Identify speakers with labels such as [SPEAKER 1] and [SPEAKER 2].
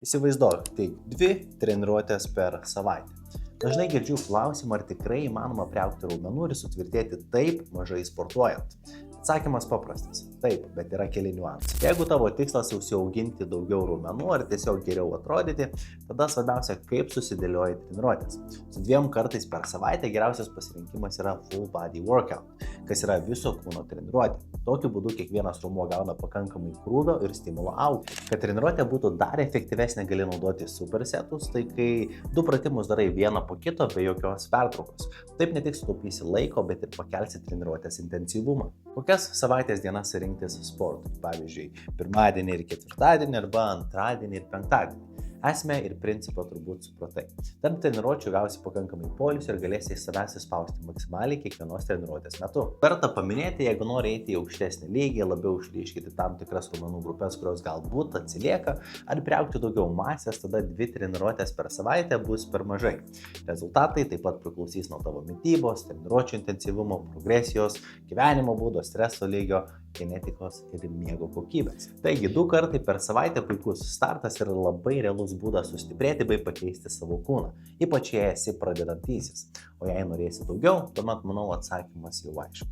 [SPEAKER 1] Įsivaizduok, tai 2 treniruotės per savaitę. Dažnai girdžiu klausimą, ar tikrai įmanoma priaugti raumenų ir sutvirtėti taip mažai sportuojant. Atsakymas paprastas. Taip, bet yra keli niuansai. Jeigu tavo tikslas užsiauginti daugiau raumenų ar tiesiog geriau atrodyti, tada svarbiausia, kaip susidėlioji treniruotės. Su 2 kartais per savaitę geriausias pasirinkimas yra full body workout, kas yra viso kūno treniruotė. Tokiu būdu kiekvienas raumuo gauna pakankamai krūvio ir stimulo augti. Kad treniruotė būtų dar efektyvesnė, gali naudoti supersetus, tai kai 2 pratimus darai vieną po kito be jokios pertraukos. Taip ne tik sutaupysi laiko, bet ir pakelsi treniruotės intensyvumą. Kokias savaitės dienas rinktis sportui? Pavyzdžiui, pirmadienį ir ketvirtadienį arba antradienį ir penktadienį. Esmę ir principą turbūt supratai. Tarp treniruočių gausi pakankamai poilsio ir galėsi iš savęs įspausti maksimaliai kiekvienos treniruotės metu. Verta paminėti, jeigu nori eiti į aukštesnį lygį, labiau išryškinti tam tikras raumenų grupės, kurios galbūt atsilieka, ar priaugti daugiau masės, tada 2 treniruotės per savaitę bus per mažai. Rezultatai taip pat priklausys nuo tavo mitybos, treniruočių intensyvumo, progresijos, gyvenimo būdo, streso lygio, genetikos ir miego kokybės. Taigi 2 kartai per savaitę puikus startas ir labai realus būdas sustiprėti bei pakeisti savo kūną, ypač jei esi pradedantysis. O jei norėsi daugiau, tuomet manau atsakymas jau aiškus.